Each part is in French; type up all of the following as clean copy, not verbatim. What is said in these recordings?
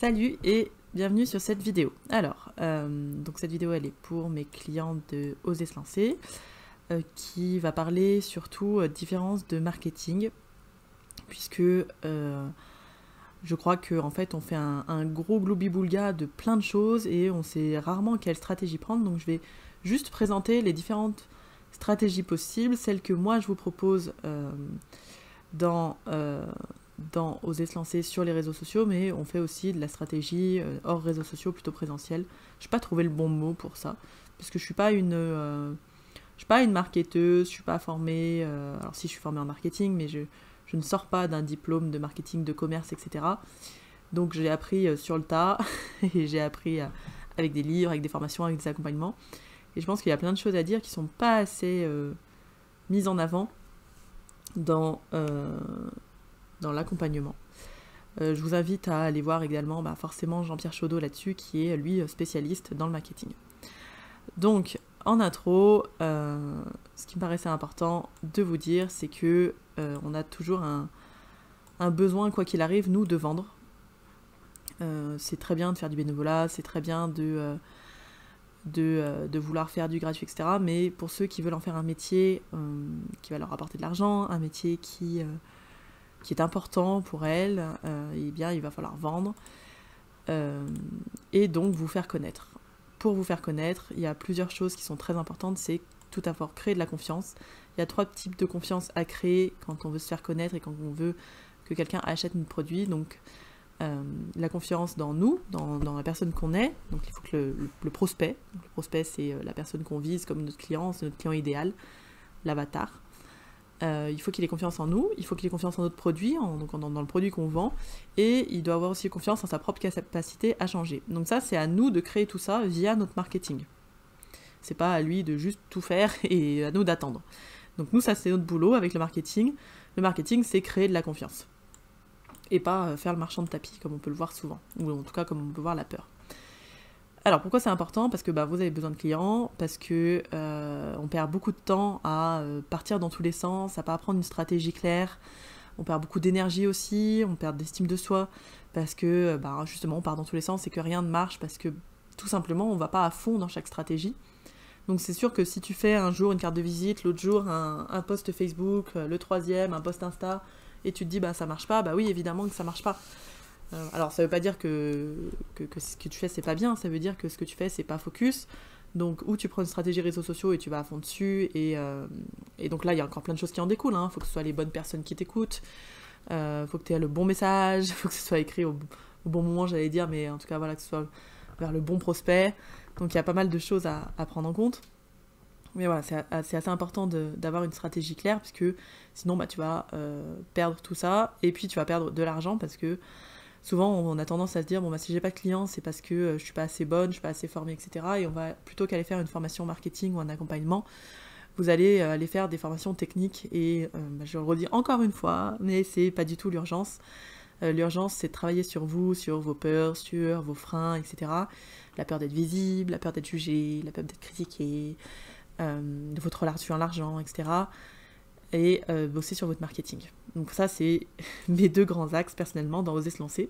Salut et bienvenue sur cette vidéo. Alors, donc cette vidéo elle est pour mes clients de Oser se lancer, qui va parler surtout différences de marketing, puisque je crois qu'en fait on fait un gros gloubi-boulga de plein de choses et on sait rarement quelle stratégie prendre, donc je vais juste présenter les différentes stratégies possibles, celles que moi je vous propose dans Oser se lancer sur les réseaux sociaux, mais on fait aussi de la stratégie hors réseaux sociaux, plutôt présentielle. Je n'ai pas trouvé le bon mot pour ça, parce que je suis pas une marketeuse, je suis pas formée, alors si je suis formée en marketing, mais je ne sors pas d'un diplôme de marketing, de commerce, etc. Donc j'ai appris sur le tas, et j'ai appris avec des livres, avec des formations, avec des accompagnements, et je pense qu'il y a plein de choses à dire qui sont pas assez mises en avant dans l'accompagnement. Je vous invite à aller voir également forcément Jean-Pierre Chaudot là-dessus, qui est lui spécialiste dans le marketing. Donc en intro, ce qui me paraissait important de vous dire, c'est que on a toujours un besoin, quoi qu'il arrive, nous, de vendre. C'est très bien de faire du bénévolat, c'est très bien de vouloir faire du gratuit, etc. Mais pour ceux qui veulent en faire un métier qui va leur apporter de l'argent, un métier qui est important pour elles, eh bien il va falloir vendre et donc vous faire connaître. Pour vous faire connaître, il y a plusieurs choses qui sont très importantes, c'est tout d'abord créer de la confiance. Il y a 3 types de confiance à créer quand on veut se faire connaître et quand on veut que quelqu'un achète notre produit. Donc la confiance dans nous, dans la personne qu'on est. Donc il faut que le prospect c'est la personne qu'on vise comme notre client, c'est notre client idéal, l'avatar. Il faut qu'il ait confiance en nous, il faut qu'il ait confiance en notre produit, dans le produit qu'on vend, et il doit avoir aussi confiance en sa propre capacité à changer. Donc ça, c'est à nous de créer tout ça via notre marketing. C'est pas à lui de juste tout faire et à nous d'attendre. Donc nous, ça c'est notre boulot avec le marketing. Le marketing, c'est créer de la confiance. Et pas faire le marchand de tapis, comme on peut le voir souvent, ou en tout cas comme on peut voir la peur. Alors pourquoi c'est important ? Parce que vous avez besoin de clients, parce que on perd beaucoup de temps à partir dans tous les sens, à pas apprendre une stratégie claire, on perd beaucoup d'énergie aussi, on perd d'estime de soi, parce que justement on part dans tous les sens et que rien ne marche, parce que tout simplement on va pas à fond dans chaque stratégie. Donc c'est sûr que si tu fais un jour une carte de visite, l'autre jour un post Facebook, le troisième un post Insta, et tu te dis ça marche pas, oui évidemment que ça marche pas. Alors ça veut pas dire que ce que tu fais c'est pas bien, ça veut dire que ce que tu fais c'est pas focus, donc ou tu prends une stratégie réseaux sociaux et tu vas à fond dessus, et donc là il y a encore plein de choses qui en découlent, faut que ce soit les bonnes personnes qui t'écoutent, faut que tu aies le bon message, faut que ce soit écrit au bon moment, j'allais dire, mais en tout cas voilà, que ce soit vers le bon prospect, donc il y a pas mal de choses à prendre en compte. Mais voilà, c'est assez important d'avoir une stratégie claire, parce que sinon tu vas perdre tout ça, et puis tu vas perdre de l'argent, parce que souvent, on a tendance à se dire, si j'ai pas de clients, c'est parce que je suis pas assez bonne, je suis pas assez formée, etc. Et on va, plutôt qu'aller faire une formation marketing ou un accompagnement, vous allez aller faire des formations techniques. Et je le redis encore une fois, mais c'est pas du tout l'urgence. L'urgence, c'est de travailler sur vous, sur vos peurs, sur vos freins, etc. La peur d'être visible, la peur d'être jugé, la peur d'être critiqué, de votre relation à l'argent, etc. Et bosser sur votre marketing. Donc ça, c'est mes 2 grands axes, personnellement, dans Oser se lancer.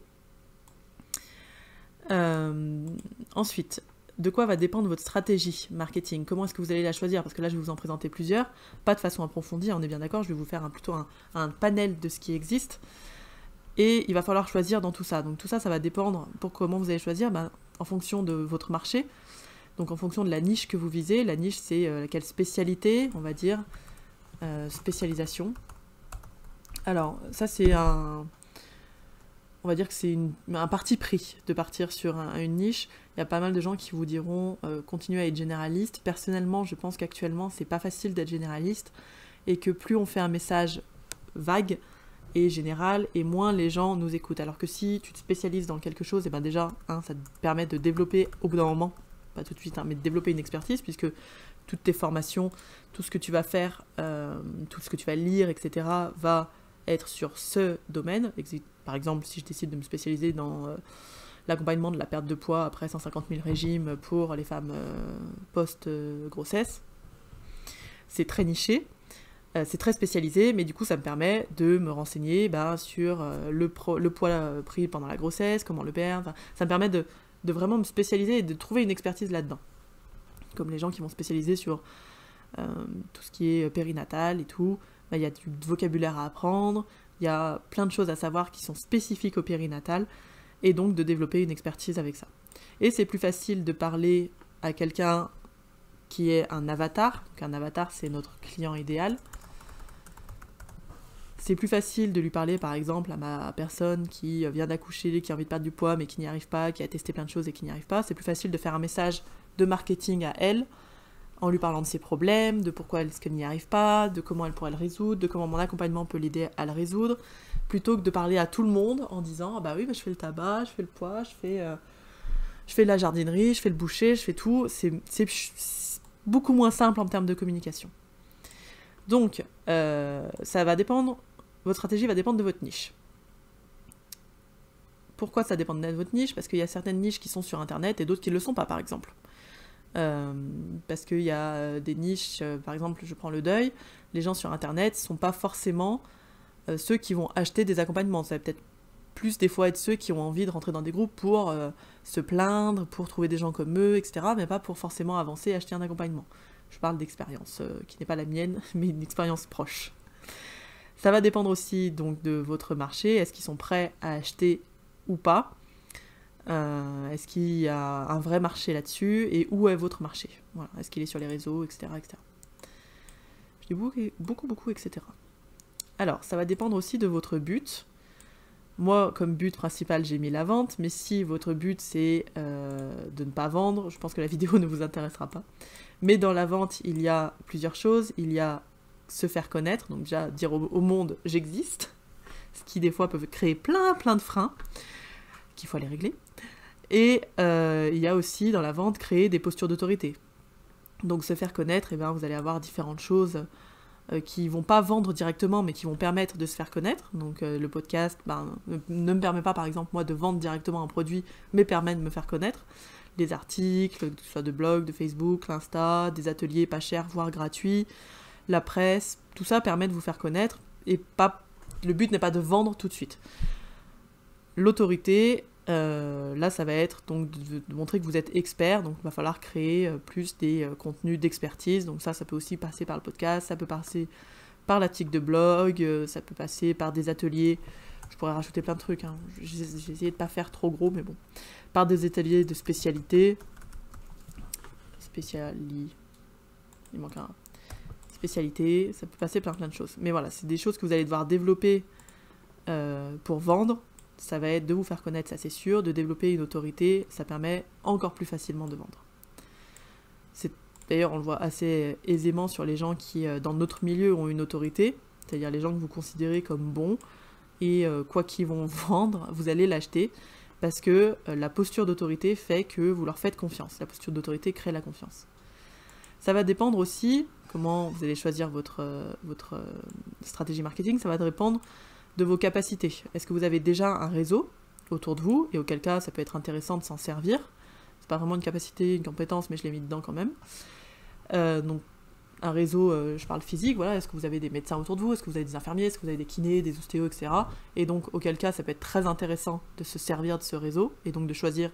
Ensuite, de quoi va dépendre votre stratégie marketing ? Comment est-ce que vous allez la choisir ? Parce que là, je vais vous en présenter plusieurs, pas de façon approfondie, on est bien d'accord, je vais vous faire plutôt un panel de ce qui existe. Et il va falloir choisir dans tout ça. Donc tout ça, ça va dépendre pour comment vous allez choisir, en fonction de votre marché, donc en fonction de la niche que vous visez. La niche, c'est quelle spécialité, on va dire, spécialisation. Alors ça c'est on va dire que c'est un parti pris de partir sur une niche. Il y a pas mal de gens qui vous diront continuez à être généraliste. Personnellement, je pense qu'actuellement c'est pas facile d'être généraliste, et que plus on fait un message vague et général, et moins les gens nous écoutent. Alors que si tu te spécialises dans quelque chose, et déjà ça te permet de développer au bout d'un moment, pas tout de suite, mais de développer une expertise, puisque toutes tes formations, tout ce que tu vas faire, tout ce que tu vas lire, etc., va être sur ce domaine. Par exemple, si je décide de me spécialiser dans l'accompagnement de la perte de poids après 150 000 régimes pour les femmes post-grossesse, c'est très niché. C'est très spécialisé, mais du coup ça me permet de me renseigner sur le poids pris pendant la grossesse, comment le perdre. Enfin, ça me permet de vraiment me spécialiser et de trouver une expertise là-dedans. Comme les gens qui vont spécialiser sur tout ce qui est périnatal et tout, il y a du vocabulaire à apprendre, il y a plein de choses à savoir qui sont spécifiques au périnatal, et donc de développer une expertise avec ça. Et c'est plus facile de parler à quelqu'un qui est un avatar. Donc un avatar, c'est notre client idéal. C'est plus facile de lui parler, par exemple, à ma personne qui vient d'accoucher, qui a envie de perdre du poids, mais qui n'y arrive pas, qui a testé plein de choses et qui n'y arrive pas. C'est plus facile de faire un message de marketing à elle, en lui parlant de ses problèmes, de pourquoi est-ce qu'elle n'y arrive pas, de comment elle pourrait le résoudre, de comment mon accompagnement peut l'aider à le résoudre, plutôt que de parler à tout le monde en disant « Ah bah oui, je fais le tabac, je fais le poids, je fais la jardinerie, je fais le boucher, je fais tout. » C'est beaucoup moins simple en termes de communication. Donc, ça va dépendre... Votre stratégie va dépendre de votre niche. Pourquoi ça dépend de votre niche ? Parce qu'il y a certaines niches qui sont sur Internet et d'autres qui ne le sont pas, par exemple. Parce qu'il y a des niches, par exemple, je prends le deuil, les gens sur Internet ne sont pas forcément ceux qui vont acheter des accompagnements. Ça va peut-être plus des fois être ceux qui ont envie de rentrer dans des groupes pour se plaindre, pour trouver des gens comme eux, etc., mais pas pour forcément avancer et acheter un accompagnement. Je parle d'expérience qui n'est pas la mienne, mais une expérience proche. Ça va dépendre aussi donc de votre marché. Est-ce qu'ils sont prêts à acheter ou pas ? Est-ce qu'il y a un vrai marché là-dessus ? Et où est votre marché ? Voilà. Est-ce qu'il est sur les réseaux, etc., etc. Je dis beaucoup, etc. Alors, ça va dépendre aussi de votre but. Moi, comme but principal, j'ai mis la vente, mais si votre but, c'est de ne pas vendre, je pense que la vidéo ne vous intéressera pas. Mais dans la vente, il y a plusieurs choses. Il y a se faire connaître, donc déjà dire au monde « j'existe », ce qui des fois peut créer plein de freins qu'il faut aller régler. Et il y a aussi dans la vente créer des postures d'autorité. Donc se faire connaître, vous allez avoir différentes choses qui vont pas vendre directement, mais qui vont permettre de se faire connaître. Donc le podcast ne me permet pas, par exemple, moi, de vendre directement un produit, mais permet de me faire connaître. Des articles, que ce soit de blog, de Facebook, l'Insta, des ateliers pas chers, voire gratuits, la presse, tout ça permet de vous faire connaître, et le but n'est pas de vendre tout de suite. L'autorité, là ça va être donc de montrer que vous êtes expert, donc il va falloir créer plus des contenus d'expertise, donc ça peut aussi passer par le podcast, ça peut passer par l'article de blog, ça peut passer par des ateliers, je pourrais rajouter plein de trucs, hein. J'ai essayé de pas faire trop gros, mais bon, par des ateliers de spécialité, il manque un... spécialité, ça peut passer par plein de choses. Mais voilà, c'est des choses que vous allez devoir développer pour vendre. Ça va être de vous faire connaître, ça c'est sûr, de développer une autorité, ça permet encore plus facilement de vendre. D'ailleurs, on le voit assez aisément sur les gens qui, dans notre milieu, ont une autorité, c'est-à-dire les gens que vous considérez comme bons, et quoi qu'ils vont vendre, vous allez l'acheter, parce que la posture d'autorité fait que vous leur faites confiance. La posture d'autorité crée la confiance. Ça va dépendre aussi comment vous allez choisir votre stratégie marketing, ça va dépendre de vos capacités. Est-ce que vous avez déjà un réseau autour de vous, et auquel cas ça peut être intéressant de s'en servir. C'est pas vraiment une capacité, une compétence, mais je l'ai mis dedans quand même. Donc un réseau, je parle physique, voilà, est-ce que vous avez des médecins autour de vous, est-ce que vous avez des infirmiers, est-ce que vous avez des kinés, des ostéos, etc. Et donc auquel cas ça peut être très intéressant de se servir de ce réseau, et donc de choisir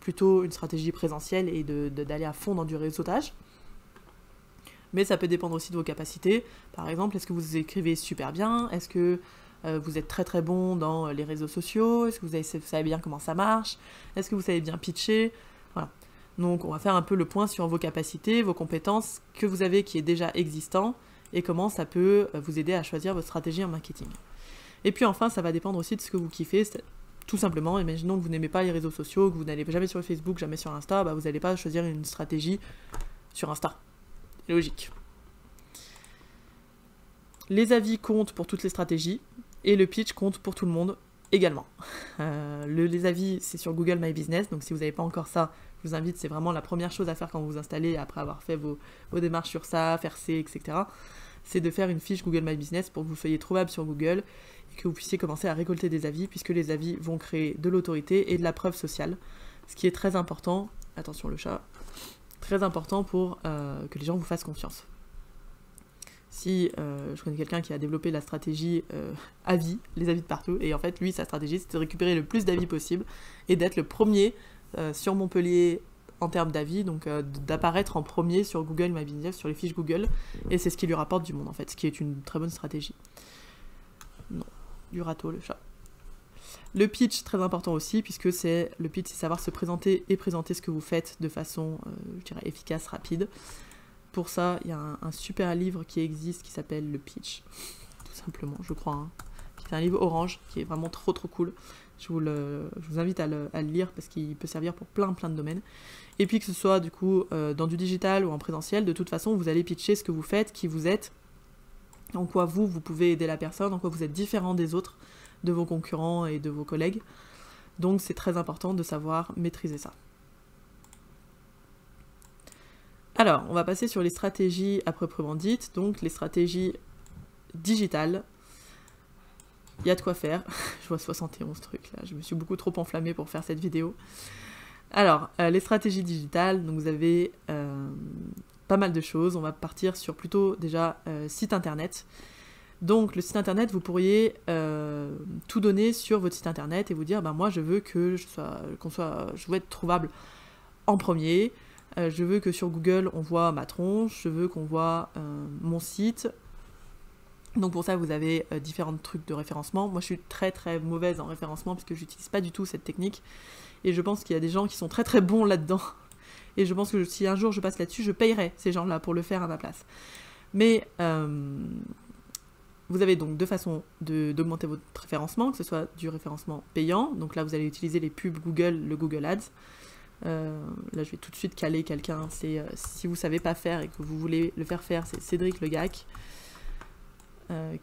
plutôt une stratégie présentielle et d'aller à fond dans du réseautage. Mais ça peut dépendre aussi de vos capacités. Par exemple, est-ce que vous écrivez super bien ? Est-ce que vous êtes très très bon dans les réseaux sociaux ? Est-ce que vous savez bien comment ça marche ? Est-ce que vous savez bien pitcher ? Voilà. Donc on va faire un peu le point sur vos capacités, vos compétences que vous avez qui est déjà existant, et comment ça peut vous aider à choisir votre stratégie en marketing. Et puis enfin, ça va dépendre aussi de ce que vous kiffez. Tout simplement, imaginons que vous n'aimez pas les réseaux sociaux, que vous n'allez jamais sur Facebook, jamais sur Insta, vous n'allez pas choisir une stratégie sur Insta. Logique. Les avis comptent pour toutes les stratégies, et le pitch compte pour tout le monde également. Les avis, c'est sur Google My Business, donc si vous n'avez pas encore ça, je vous invite, c'est vraiment la première chose à faire quand vous vous installez, après avoir fait vos démarches sur ça, faire C, etc. C'est de faire une fiche Google My Business pour que vous soyez trouvable sur Google, et que vous puissiez commencer à récolter des avis, puisque les avis vont créer de l'autorité et de la preuve sociale, ce qui est très important, attention le chat, très important pour que les gens vous fassent confiance. si je connais quelqu'un qui a développé la stratégie avis, les avis de partout, et en fait lui sa stratégie c'est de récupérer le plus d'avis possible et d'être le premier sur Montpellier en termes d'avis, donc d'apparaître en premier sur Google My Business, sur les fiches Google, et c'est ce qui lui rapporte du monde en fait, ce qui est une très bonne stratégie. Non, du râteau le chat. Le pitch, très important aussi, puisque le pitch, c'est savoir se présenter et présenter ce que vous faites de façon, je dirais, efficace, rapide. Pour ça, il y a un super livre qui existe qui s'appelle Le Pitch, tout simplement, je crois. Hein. C'est un livre orange qui est vraiment trop cool. Je vous invite à le lire parce qu'il peut servir pour plein de domaines. Et puis que ce soit du coup dans du digital ou en présentiel, de toute façon, vous allez pitcher ce que vous faites, qui vous êtes, en quoi vous pouvez aider la personne, en quoi vous êtes différent des autres, de vos concurrents et de vos collègues. Donc c'est très important de savoir maîtriser ça. Alors, on va passer sur les stratégies à proprement dites, donc les stratégies digitales. Il y a de quoi faire. Je vois 71 trucs là, je me suis beaucoup trop enflammée pour faire cette vidéo. Alors, les stratégies digitales, donc vous avez pas mal de choses. On va partir sur plutôt déjà site internet. Donc le site internet, vous pourriez tout donner sur votre site internet et vous dire, ben moi je veux que je veux être trouvable en premier. Je veux que sur Google, on voit ma tronche, je veux qu'on voit mon site. Donc pour ça, vous avez différents trucs de référencement. Moi, je suis très mauvaise en référencement parce que je n'utilise pas du tout cette technique. Et je pense qu'il y a des gens qui sont très bons là-dedans. Et je pense que si un jour je passe là-dessus, je payerai ces gens-là pour le faire à ma place. Mais vous avez donc deux façons d'augmenter votre référencement, que ce soit du référencement payant. Donc là, vous allez utiliser les pubs Google, le Google Ads. Là je vais tout de suite caler quelqu'un, si vous savez pas faire et que vous voulez le faire faire, c'est Cédric Legac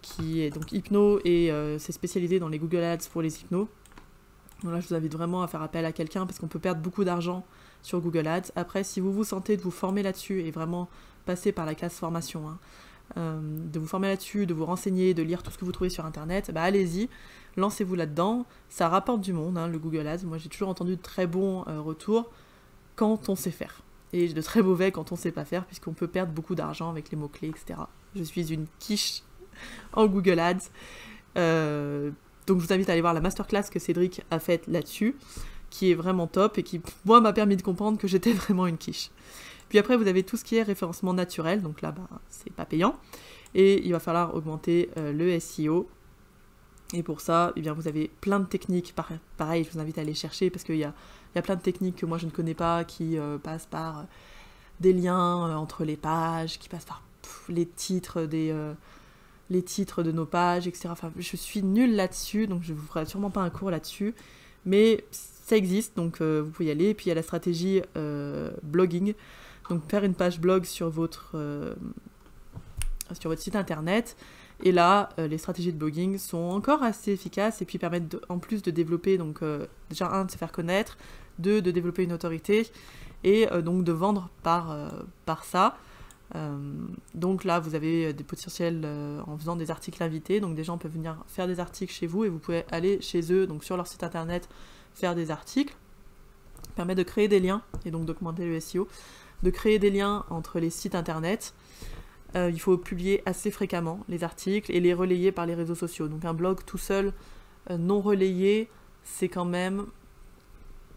qui est donc hypno et c'est spécialisé dans les Google Ads pour les hypnos. Donc là je vous invite vraiment à faire appel à quelqu'un parce qu'on peut perdre beaucoup d'argent sur Google Ads. Après si vous vous sentez de vous former là-dessus et vraiment passer par la classe formation, de vous former là-dessus, de vous renseigner, de lire tout ce que vous trouvez sur internet, bah allez-y, lancez-vous là-dedans, ça rapporte du monde, le Google Ads. Moi j'ai toujours entendu de très bons retours quand on sait faire, et de très mauvais quand on sait pas faire, puisqu'on peut perdre beaucoup d'argent avec les mots-clés, etc. Je suis une quiche en Google Ads, donc je vous invite à aller voir la masterclass que Cédric a faite là-dessus, qui est vraiment top, et qui, moi, m'a permis de comprendre que j'étais vraiment une quiche. Puis après, vous avez tout ce qui est référencement naturel, donc là, c'est pas payant, et il va falloir augmenter le SEO. Et pour ça, eh bien, vous avez plein de techniques, pareil, je vous invite à aller chercher, parce qu'il y a plein de techniques que moi je ne connais pas, qui passent par des liens entre les pages, qui passent par les titres de nos pages, etc. Enfin, je suis nulle là-dessus, donc je ne vous ferai sûrement pas un cours là-dessus, mais ça existe, donc vous pouvez y aller. Et puis il y a la stratégie blogging, donc faire une page blog sur votre site internet. Et là, les stratégies de blogging sont encore assez efficaces et puis permettent en plus de développer, donc déjà de se faire connaître, de développer une autorité et donc de vendre par ça. Donc là, vous avez des potentiels en faisant des articles invités, donc des gens peuvent venir faire des articles chez vous et vous pouvez aller chez eux, donc sur leur site internet, faire des articles. Ça permet de créer des liens et donc d'augmenter le SEO, de créer des liens entre les sites internet. Il faut publier assez fréquemment les articles et les relayer par les réseaux sociaux. Donc un blog tout seul, non relayé, c'est quand même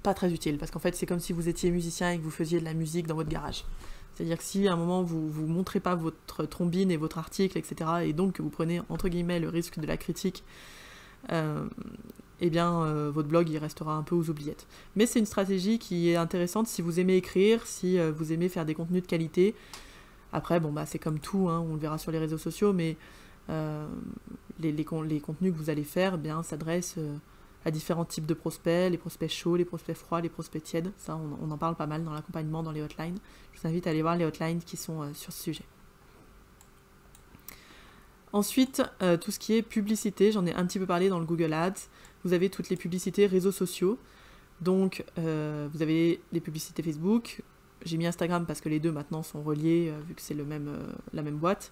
pas très utile. Parce qu'en fait, c'est comme si vous étiez musicien et que vous faisiez de la musique dans votre garage. C'est-à-dire que si à un moment vous montrez pas votre trombine et votre article, etc., et donc que vous prenez entre guillemets le risque de la critique, eh bien votre blog il restera un peu aux oubliettes. Mais c'est une stratégie qui est intéressante si vous aimez écrire, si vous aimez faire des contenus de qualité. Après, c'est comme tout, on le verra sur les réseaux sociaux, mais les contenus que vous allez faire s'adressent à différents types de prospects, les prospects chauds, les prospects froids, les prospects tièdes. Ça, on en parle pas mal dans l'accompagnement, dans les hotlines. Je vous invite à aller voir les hotlines qui sont sur ce sujet. Ensuite, tout ce qui est publicité, j'en ai un petit peu parlé dans le Google Ads. Vous avez toutes les publicités réseaux sociaux. Donc, vous avez les publicités Facebook. J'ai mis Instagram parce que les deux maintenant sont reliés, vu que c'est la même boîte.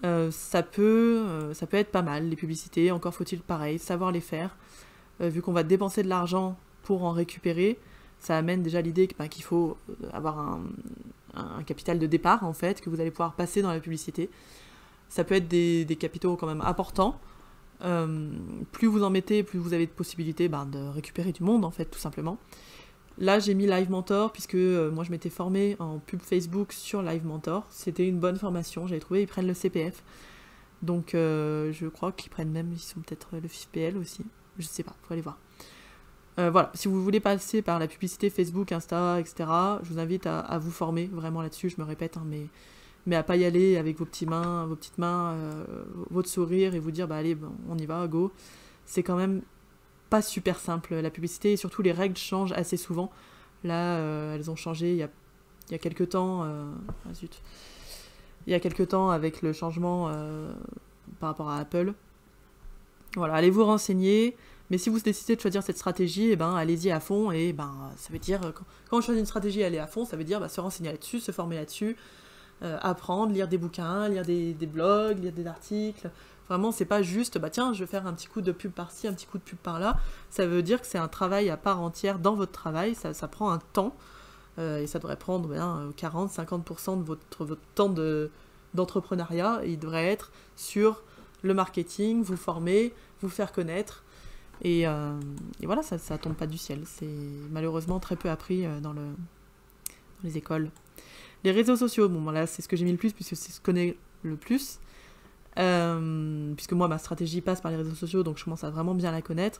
Ça peut être pas mal, les publicités. Encore faut-il, pareil, savoir les faire. Vu qu'on va dépenser de l'argent pour en récupérer, ça amène déjà l'idée qu'il faut avoir un capital de départ, en fait, que vous allez pouvoir passer dans la publicité. Ça peut être des capitaux quand même importants. Plus vous en mettez, plus vous avez de possibilités de récupérer du monde, en fait, tout simplement. Là, j'ai mis Live Mentor, puisque moi, je m'étais formée en pub Facebook sur Live Mentor. C'était une bonne formation, j'avais trouvé, ils prennent le CPF. Donc, je crois qu'ils prennent même, ils sont peut-être le FIFPL aussi. Je sais pas, faut aller voir. Voilà, si vous voulez passer par la publicité Facebook, Insta, etc., je vous invite à vous former vraiment là-dessus, je me répète, mais à pas y aller avec vos petites mains, votre sourire et vous dire, allez, on y va, go. C'est quand même pas super simple, la publicité, et surtout les règles changent assez souvent. Là, elles ont changé il y a quelques temps, il y a quelques temps avec le changement par rapport à Apple. Voilà, allez vous renseigner, mais si vous décidez de choisir cette stratégie, allez-y à fond, et ça veut dire, quand on choisit une stratégie, aller à fond, ça veut dire se renseigner là-dessus, se former là-dessus, apprendre, lire des bouquins, lire des blogs, lire des articles. Vraiment, c'est pas juste, tiens, je vais faire un petit coup de pub par-ci, un petit coup de pub par-là. Ça veut dire que c'est un travail à part entière dans votre travail, ça prend un temps, et ça devrait prendre 40-50% de votre temps d'entrepreneuriat, et il devrait être sur le marketing, vous former, vous faire connaître, et voilà, ça tombe pas du ciel. C'est malheureusement très peu appris dans les écoles. Les réseaux sociaux, là c'est ce que j'ai mis le plus, puisque c'est ce que je connais le plus. Puisque moi ma stratégie passe par les réseaux sociaux, donc je commence à vraiment bien la connaître.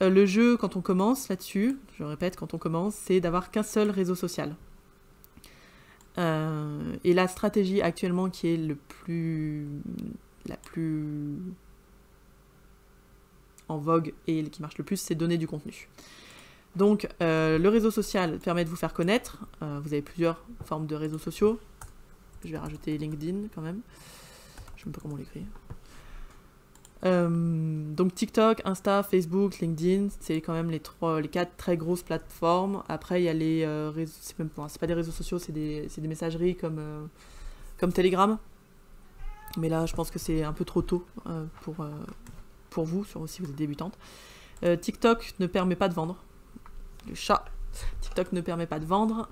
Le jeu, quand on commence là-dessus, je répète, quand on commence, c'est d'avoir qu'un seul réseau social. Et la stratégie actuellement qui est la plus en vogue et qui marche le plus, c'est donner du contenu. Donc le réseau social permet de vous faire connaître. Vous avez plusieurs formes de réseaux sociaux. Je vais rajouter LinkedIn quand même. Je ne sais pas comment l'écrire. Donc TikTok, Insta, Facebook, LinkedIn, c'est quand même les 4 très grosses plateformes. Après, il y a les réseaux, c'est pas des réseaux sociaux, c'est des messageries comme Telegram. Mais là, je pense que c'est un peu trop tôt pour vous, si vous êtes débutante. TikTok ne permet pas de vendre. Le chat. TikTok ne permet pas de vendre,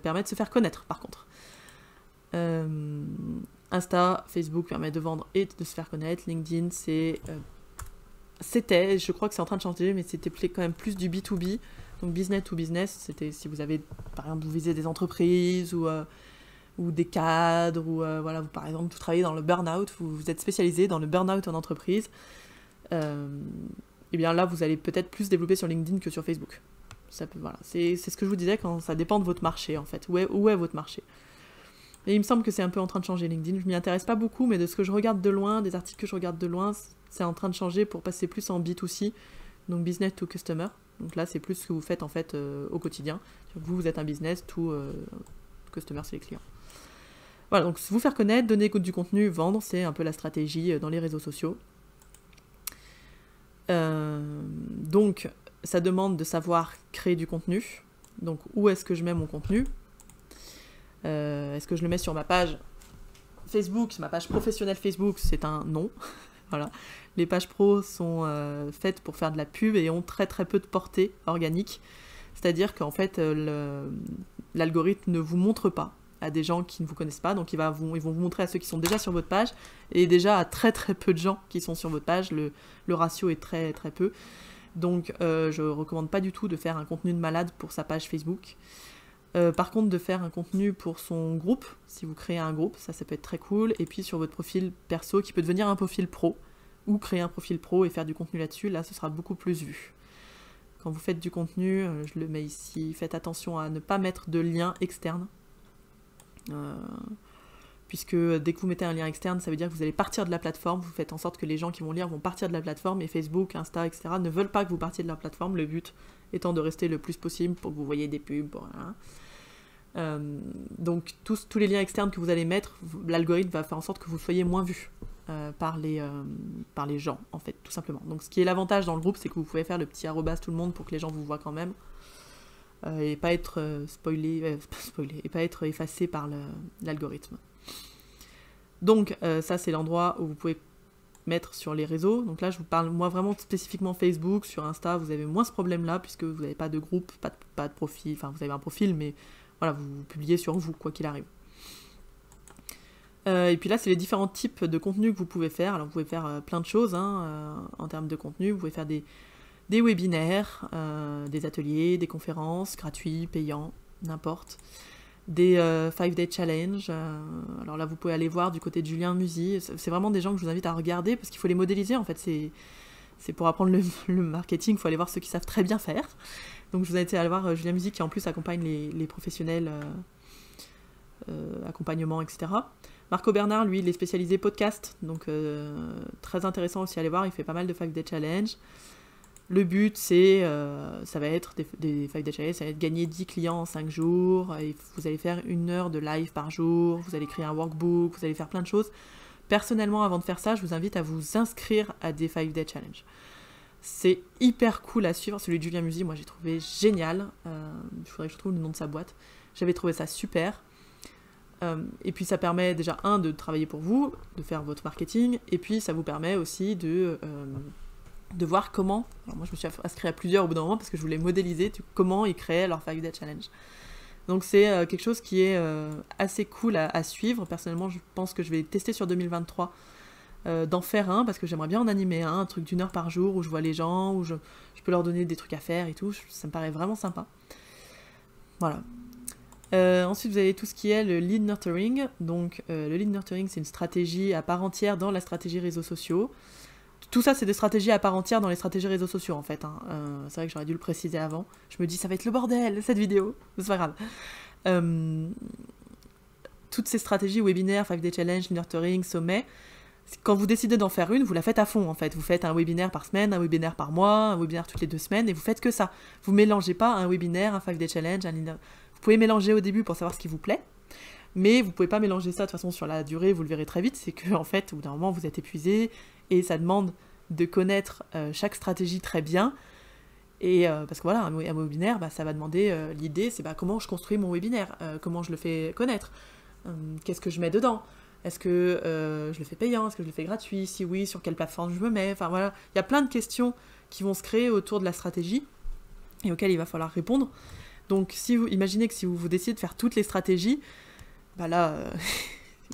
permet de se faire connaître par contre. Insta, Facebook permet de vendre et de se faire connaître. LinkedIn, c'était, je crois que c'est en train de changer, mais c'était quand même plus du B2B, donc business to business. C'était si vous avez, par exemple, vous visez des entreprises ou des cadres, ou voilà, par exemple, vous travaillez dans le burn-out, vous êtes spécialisé dans le burn-out en entreprise, et bien là, vous allez peut-être plus développer sur LinkedIn que sur Facebook. Voilà, c'est ce que je vous disais, quand ça dépend de votre marché, en fait. Où est votre marché? Et il me semble que c'est un peu en train de changer LinkedIn. Je m'y intéresse pas beaucoup, mais de ce que je regarde de loin, des articles que je regarde de loin, c'est en train de changer pour passer plus en B2C, donc business to customer. Donc là, c'est plus ce que vous faites en fait au quotidien. Vous êtes un business, to customer, c'est les clients. Voilà, donc vous faire connaître, donner du contenu, vendre, c'est un peu la stratégie dans les réseaux sociaux. Donc, ça demande de savoir créer du contenu. Donc, où est-ce que je mets mon contenu ? Est-ce que je le mets sur ma page Facebook, ma page professionnelle Facebook? C'est un non. Voilà. Les pages pro sont faites pour faire de la pub et ont très très peu de portée organique. C'est-à-dire qu'en fait, l'algorithme ne vous montre pas à des gens qui ne vous connaissent pas, donc ils vont vous montrer à ceux qui sont déjà sur votre page, et déjà à très très peu de gens qui sont sur votre page, le ratio est très très peu. Donc je recommande pas du tout de faire un contenu de malade pour sa page Facebook. Par contre, de faire un contenu pour son groupe, si vous créez un groupe, ça peut être très cool. Et puis sur votre profil perso, qui peut devenir un profil pro, ou créer un profil pro et faire du contenu là-dessus, là ce sera beaucoup plus vu. Quand vous faites du contenu, je le mets ici, faites attention à ne pas mettre de lien externe. Puisque dès que vous mettez un lien externe, ça veut dire que vous allez partir de la plateforme, vous faites en sorte que les gens qui vont lire vont partir de la plateforme, et Facebook, Insta, etc. ne veulent pas que vous partiez de la plateforme, le but étant de rester le plus possible pour que vous voyez des pubs. Voilà. Donc tous les liens externes que vous allez mettre, l'algorithme va faire en sorte que vous soyez moins vu par les gens, en fait, tout simplement. Donc ce qui est l'avantage dans le groupe, c'est que vous pouvez faire le petit arrobas tout le monde pour que les gens vous voient quand même, et pas être spoilé, et pas être effacé par l'algorithme. Donc ça c'est l'endroit où vous pouvez mettre sur les réseaux. Donc là je vous parle moi vraiment spécifiquement Facebook. Sur Insta vous avez moins ce problème là, puisque vous n'avez pas de groupe, pas de profil, enfin vous avez un profil, mais voilà, vous publiez sur vous quoi qu'il arrive. Et puis là, c'est les différents types de contenus que vous pouvez faire. Alors, vous pouvez faire plein de choses en termes de contenu. Vous pouvez faire des webinaires, des ateliers, des conférences, gratuits, payants, n'importe. Des 5-day challenge. Alors là, vous pouvez aller voir du côté de Julien Musy. C'est vraiment des gens que je vous invite à regarder parce qu'il faut les modéliser. En fait, c'est pour apprendre le marketing, il faut aller voir ceux qui savent très bien faire. Donc je vous invite à aller voir Julien Musy qui en plus accompagne les professionnels, accompagnement, etc. Marco Bernard, lui, il est spécialisé podcast, donc très intéressant aussi à aller voir, il fait pas mal de 5-day challenge. Le but, ça va être des 5-day challenge, ça va être gagner 10 clients en 5 jours, et vous allez faire 1 heure de live par jour, vous allez créer un workbook, vous allez faire plein de choses. Personnellement, avant de faire ça, je vous invite à vous inscrire à des 5-day challenge. C'est hyper cool à suivre, celui de Julien Musy, moi j'ai trouvé génial, il faudrait que je trouve le nom de sa boîte, j'avais trouvé ça super. Et puis ça permet déjà, de travailler pour vous, de faire votre marketing, et puis ça vous permet aussi de voir comment, alors moi je me suis inscrit à plusieurs au bout d'un moment parce que je voulais modéliser comment ils créaient leur 5-day challenge. Donc c'est quelque chose qui est assez cool à suivre. Personnellement, je pense que je vais tester sur 2023 d'en faire un, parce que j'aimerais bien en animer un truc d'1 heure par jour où je vois les gens, où je peux leur donner des trucs à faire et tout, ça me paraît vraiment sympa. Voilà. Ensuite, vous avez tout ce qui est le lead nurturing. Donc, le lead nurturing, c'est une stratégie à part entière dans la stratégie réseaux sociaux. Tout ça, c'est des stratégies à part entière dans les stratégies réseaux sociaux, en fait. C'est vrai que j'aurais dû le préciser avant. Je me dis, ça va être le bordel, cette vidéo. C'est pas grave. Toutes ces stratégies, webinaires, 5-day challenge, nurturing, sommet, quand vous décidez d'en faire une, vous la faites à fond, en fait. Vous faites un webinaire par semaine, un webinaire par mois, un webinaire toutes les 2 semaines, et vous faites que ça. Vous mélangez pas un webinaire, un 5-day challenge, Vous pouvez mélanger au début pour savoir ce qui vous plaît, mais vous pouvez pas mélanger ça de toute façon sur la durée, vous le verrez très vite, c'est que en fait, au bout d'un moment, vous êtes épuisé, et ça demande de connaître chaque stratégie très bien, et parce que voilà, un webinaire, ça va demander, l'idée, c'est comment je construis mon webinaire, comment je le fais connaître, qu'est-ce que je mets dedans, est-ce que je le fais payant, est-ce que je le fais gratuit, si oui, sur quelle plateforme je me mets, enfin voilà, il y a plein de questions qui vont se créer autour de la stratégie, et auxquelles il va falloir répondre. Donc, imaginez que si vous décidez de faire toutes les stratégies, là,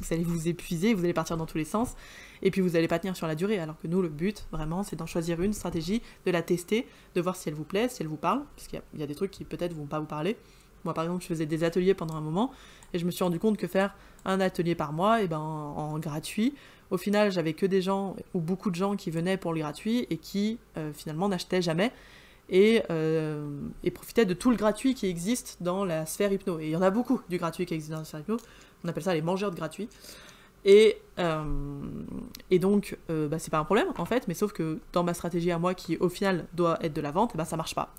vous allez vous épuiser, vous allez partir dans tous les sens, et puis vous n'allez pas tenir sur la durée, alors que nous, le but, vraiment, c'est d'en choisir une stratégie, de la tester, de voir si elle vous plaît, si elle vous parle, parce qu'il y a des trucs qui peut-être vont pas vous parler. Moi, par exemple, je faisais des ateliers pendant un moment, et je me suis rendu compte que faire un atelier par mois, en gratuit, au final, j'avais que des gens, ou beaucoup de gens qui venaient pour le gratuit, et qui, finalement, n'achetaient jamais, et profiter de tout le gratuit qui existe dans la sphère hypno. Et il y en a beaucoup du gratuit qui existe dans la sphère hypno, on appelle ça les mangeurs de gratuit. Et donc, c'est pas un problème, en fait, mais sauf que dans ma stratégie à moi, qui au final doit être de la vente, ça marche pas.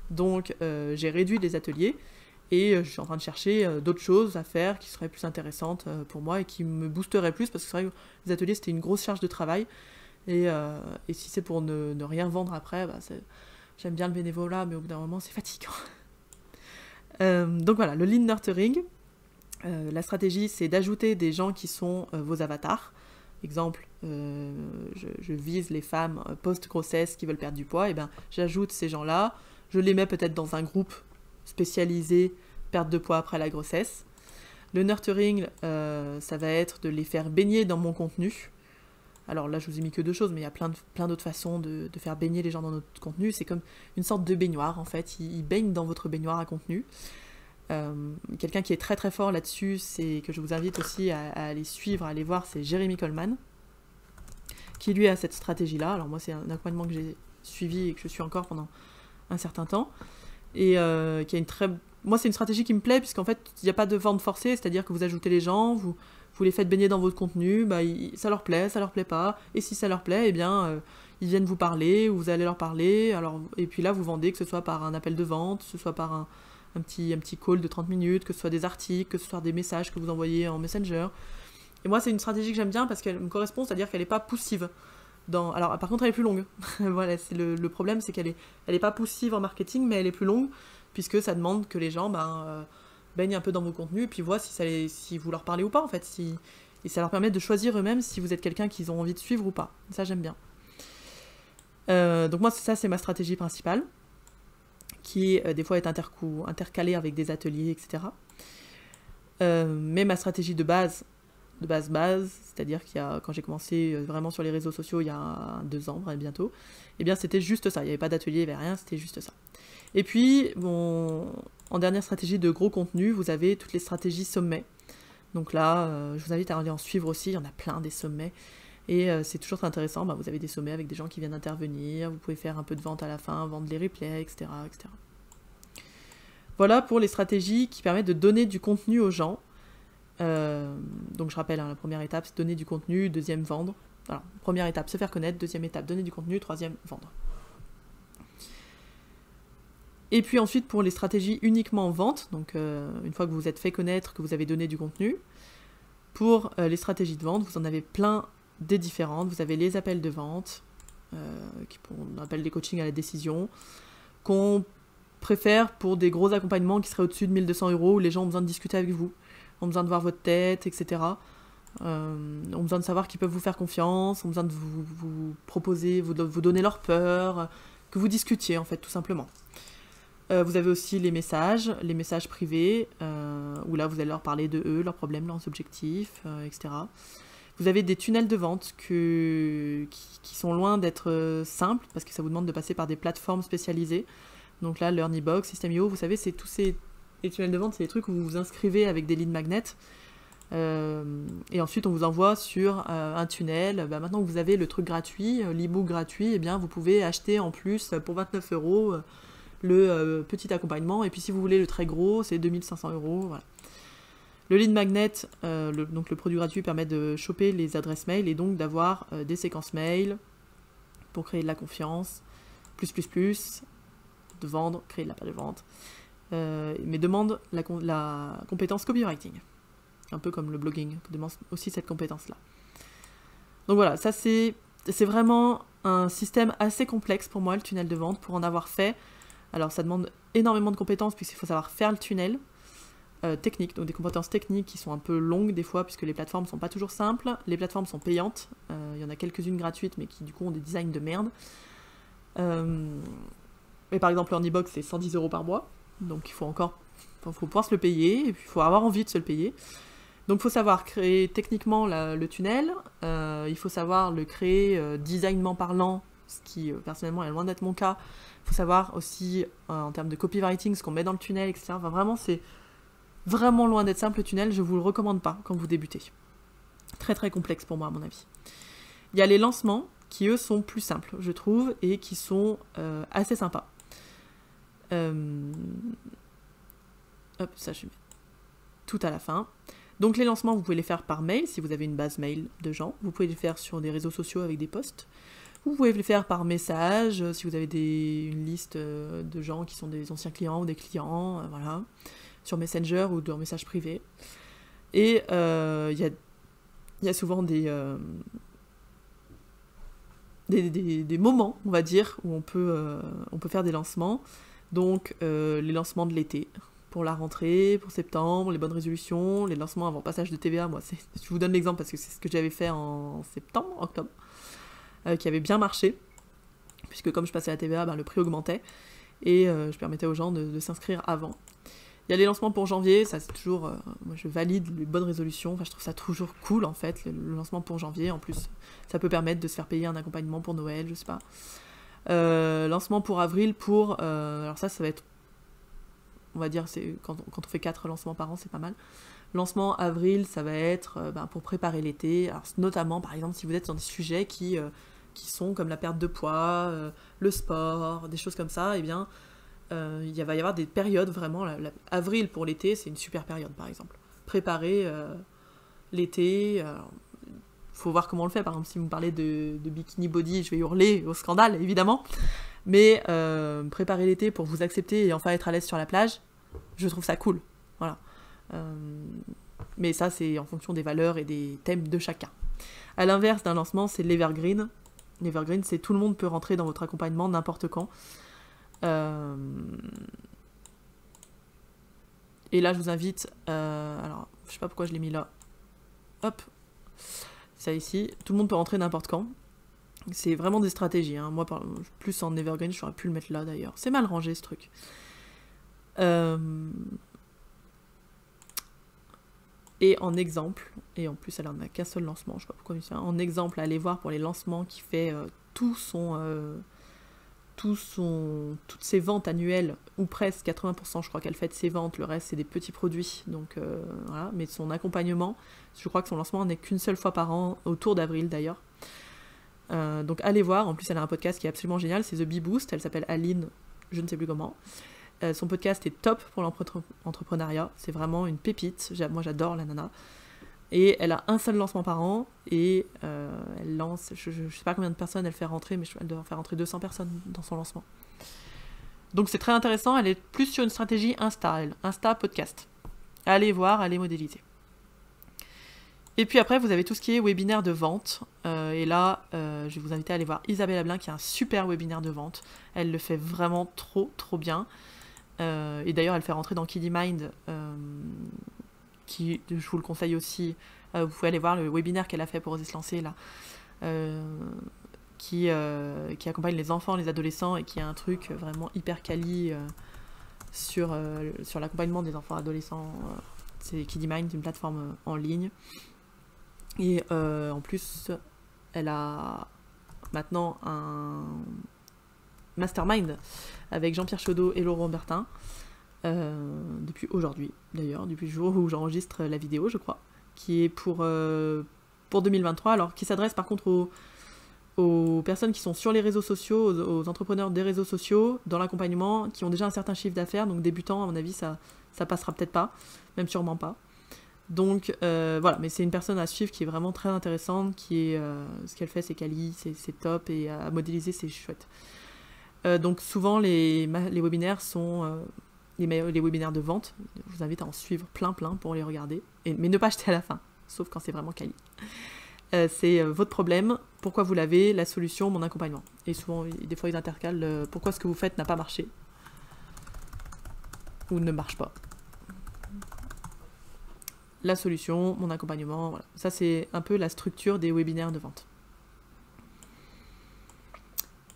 Donc, j'ai réduit les ateliers, et je suis en train de chercher d'autres choses à faire qui seraient plus intéressantes pour moi, et qui me boosteraient plus, parce que c'est vrai que les ateliers, c'était une grosse charge de travail, et si c'est pour ne rien vendre après, j'aime bien le bénévolat, mais au bout d'un moment, c'est fatigant. Donc voilà, le lead nurturing, la stratégie, c'est d'ajouter des gens qui sont vos avatars. Exemple, je vise les femmes post-grossesse qui veulent perdre du poids, et j'ajoute ces gens-là, je les mets peut-être dans un groupe spécialisé perte de poids après la grossesse. Le nurturing, ça va être de les faire baigner dans mon contenu. Alors là, je vous ai mis que 2 choses, mais il y a plein d'autres façons de faire baigner les gens dans notre contenu. C'est comme une sorte de baignoire, en fait. Ils baignent dans votre baignoire à contenu. Quelqu'un qui est très très fort là-dessus, c'est que je vous invite aussi à aller suivre, à aller voir, c'est Jérémy Coleman, qui lui a cette stratégie-là. Alors moi, c'est un accompagnement que j'ai suivi et que je suis encore pendant un certain temps. Et qui a moi, c'est une stratégie qui me plaît, puisqu'en fait, il n'y a pas de vente forcée, c'est-à-dire que vous ajoutez les gens, vous les faites baigner dans votre contenu, ça leur plaît pas, et si ça leur plaît, ils viennent vous parler, ou vous allez leur parler, et puis là, vous vendez, que ce soit par un appel de vente, que ce soit par un petit call de 30 minutes, que ce soit des articles, que ce soit des messages que vous envoyez en Messenger. Et moi, c'est une stratégie que j'aime bien, parce qu'elle me correspond, c'est-à-dire qu'elle n'est pas poussive. Alors, par contre, elle est plus longue. Voilà, c'est le problème, c'est qu'elle est pas poussive en marketing, mais elle est plus longue, puisque ça demande que les gens baignent un peu dans vos contenus, et puis voient si vous leur parlez ou pas, en fait. Et ça leur permet de choisir eux-mêmes si vous êtes quelqu'un qu'ils ont envie de suivre ou pas. Ça, j'aime bien. Donc moi, ça, c'est ma stratégie principale, qui des fois est intercalée avec des ateliers, etc. Mais ma stratégie de base, de base, c'est-à-dire quand j'ai commencé vraiment sur les réseaux sociaux il y a 2 ans, bientôt, eh bien c'était juste ça, il n'y avait pas d'atelier, il n'y avait rien, c'était juste ça. Et puis, bon, en dernière stratégie de gros contenu, vous avez toutes les stratégies sommets. Donc là, je vous invite à aller en suivre aussi, il y en a plein des sommets. Et c'est toujours très intéressant, vous avez des sommets avec des gens qui viennent intervenir, vous pouvez faire un peu de vente à la fin, vendre les replays, etc. etc. Voilà pour les stratégies qui permettent de donner du contenu aux gens. Donc je rappelle, la première étape, c'est donner du contenu, deuxième, vendre. Voilà, première étape, se faire connaître, deuxième étape, donner du contenu, troisième, vendre. Et puis ensuite, pour les stratégies uniquement vente, donc une fois que vous vous êtes fait connaître, que vous avez donné du contenu, pour les stratégies de vente, vous en avez plein des différentes. Vous avez les appels de vente, qu'on appelle des coachings à la décision, qu'on préfère pour des gros accompagnements qui seraient au-dessus de 1200 €, où les gens ont besoin de discuter avec vous, ont besoin de voir votre tête, etc. Ont besoin de savoir qu'ils peuvent vous faire confiance, ont besoin de vous proposer, vous donner leur peur, que vous discutiez en fait, tout simplement. Vous avez aussi les messages privés, où là vous allez leur parler de eux, leurs problèmes, leurs objectifs, etc. Vous avez des tunnels de vente qui sont loin d'être simples, parce que ça vous demande de passer par des plateformes spécialisées. Donc là, LearnyBox, System.io, vous savez, c'est tous les tunnels de vente, c'est des trucs où vous vous inscrivez avec des lead magnets, et ensuite on vous envoie sur un tunnel. Maintenant que vous avez le truc gratuit, l'e-book gratuit, eh bien vous pouvez acheter en plus pour 29 € le petit accompagnement, et puis si vous voulez le très gros, c'est 2500 €. Voilà. Le lead magnet, donc le produit gratuit, permet de choper les adresses mail et donc d'avoir des séquences mail pour créer de la confiance, de vendre, créer de la page de vente, mais demande la compétence copywriting, un peu comme le blogging, demande aussi cette compétence-là. Donc voilà, ça c'est vraiment un système assez complexe pour moi, le tunnel de vente, pour en avoir fait. Alors ça demande énormément de compétences puisqu'il faut savoir faire le tunnel technique, donc des compétences techniques qui sont un peu longues des fois puisque les plateformes sont pas toujours simples, les plateformes sont payantes, il y en a quelques-unes gratuites mais qui du coup ont des designs de merde. Et par exemple LearnyBox c'est 110 € par mois, donc il faut pouvoir se le payer, et puis il faut avoir envie de se le payer. Donc il faut savoir créer techniquement le tunnel, il faut savoir le créer designement parlant, ce qui personnellement est loin d'être mon cas. Il faut savoir aussi en termes de copywriting ce qu'on met dans le tunnel, etc. Enfin, vraiment, c'est vraiment loin d'être simple le tunnel, je vous le recommande pas quand vous débutez. Très très complexe pour moi à mon avis. Il y a les lancements qui eux sont plus simples, je trouve, et qui sont assez sympas. Hop, ça je mets tout à la fin. Donc les lancements, vous pouvez les faire par mail, si vous avez une base mail de gens. Vous pouvez les faire sur des réseaux sociaux avec des posts. Vous pouvez les faire par message, si vous avez une liste de gens qui sont des anciens clients ou des clients, voilà, sur Messenger ou dans message privé. Et il y a souvent des moments, on va dire, où on peut faire des lancements. Donc les lancements de l'été, pour la rentrée, pour septembre, les bonnes résolutions, les lancements avant passage de TVA. Moi, je vous donne l'exemple parce que c'est ce que j'avais fait en octobre, qui avait bien marché, puisque comme je passais la TVA, le prix augmentait, et je permettais aux gens de s'inscrire avant. Il y a les lancements pour janvier, ça c'est toujours, moi je valide les bonnes résolutions, enfin je trouve ça toujours cool en fait, le lancement pour janvier, en plus ça peut permettre de se faire payer un accompagnement pour Noël, je sais pas. Lancement pour avril, alors ça va être, on va dire, c'est quand on fait 4 lancements par an, c'est pas mal. Lancement avril, ça va être pour préparer l'été, alors notamment par exemple si vous êtes dans des sujets qui sont comme la perte de poids, le sport, des choses comme ça, eh bien il va y avoir des périodes vraiment, avril pour l'été, c'est une super période par exemple. Préparer l'été, faut voir comment on le fait, par exemple si vous me parlez de bikini body, je vais hurler au scandale évidemment, mais préparer l'été pour vous accepter et enfin être à l'aise sur la plage, je trouve ça cool, voilà. Mais ça c'est en fonction des valeurs et des thèmes de chacun. À l'inverse d'un lancement, c'est l'evergreen. L'evergreen, c'est tout le monde peut rentrer dans votre accompagnement n'importe quand. Et là je vous invite, alors je sais pas pourquoi je l'ai mis là, hop, ça ici, tout le monde peut rentrer n'importe quand. C'est vraiment des stratégies, hein. Moi plus en evergreen, j'aurais pu le mettre là d'ailleurs, c'est mal rangé ce truc. Et en exemple, et en plus elle en a qu'un seul lancement, je sais pas pourquoi, mais en exemple, allez voir pour les lancements qui fait toutes ses ventes annuelles, ou presque 80%, je crois qu'elle fait de ses ventes, le reste c'est des petits produits, donc voilà, mais son accompagnement, je crois que son lancement n'est qu'une seule fois par an, autour d'avril d'ailleurs. Donc allez voir, en plus elle a un podcast qui est absolument génial, c'est The Bee Boost, elle s'appelle Aline, je ne sais plus comment. Son podcast est top pour l'entrepreneuriat, c'est vraiment une pépite, moi j'adore la nana. Et elle a un seul lancement par an, et elle lance, je sais pas combien de personnes elle fait rentrer, mais elle doit faire rentrer 200 personnes dans son lancement. Donc c'est très intéressant, elle est plus sur une stratégie Insta, Insta podcast. Allez voir, allez modéliser. Et puis après, vous avez tout ce qui est webinaire de vente. Et là, je vais vous inviter à aller voir Isabelle Ablin, qui a un super webinaire de vente. Elle le fait vraiment trop, trop bien. Et d'ailleurs, elle fait rentrer dans Kiddy Mind, qui, je vous le conseille aussi. Vous pouvez aller voir le webinaire qu'elle a fait pour oser se lancer, là. Qui accompagne les enfants, les adolescents, et qui a un truc vraiment hyper quali sur l'accompagnement des enfants adolescents. C'est Kiddy Mind, une plateforme en ligne. Et en plus, elle a maintenant un mastermind avec Jean-Pierre Chaudot et Laurent Bertin, depuis aujourd'hui d'ailleurs, depuis le jour où j'enregistre la vidéo, je crois, qui est pour 2023, alors qui s'adresse par contre aux personnes qui sont sur les réseaux sociaux, aux entrepreneurs des réseaux sociaux, dans l'accompagnement, qui ont déjà un certain chiffre d'affaires, donc débutants, à mon avis, ça passera peut-être pas, même sûrement pas. Donc voilà, mais c'est une personne à suivre qui est vraiment très intéressante, qui est ce qu'elle fait c'est quali, c'est top, et à modéliser c'est chouette. Donc souvent les webinaires sont les webinaires de vente. Je vous invite à en suivre plein pour les regarder, mais ne pas acheter à la fin, sauf quand c'est vraiment quali. C'est votre problème, pourquoi vous l'avez, la solution, mon accompagnement. Et souvent, des fois ils intercalent pourquoi ce que vous faites n'a pas marché ou ne marche pas. La solution, mon accompagnement, voilà. Ça c'est un peu la structure des webinaires de vente.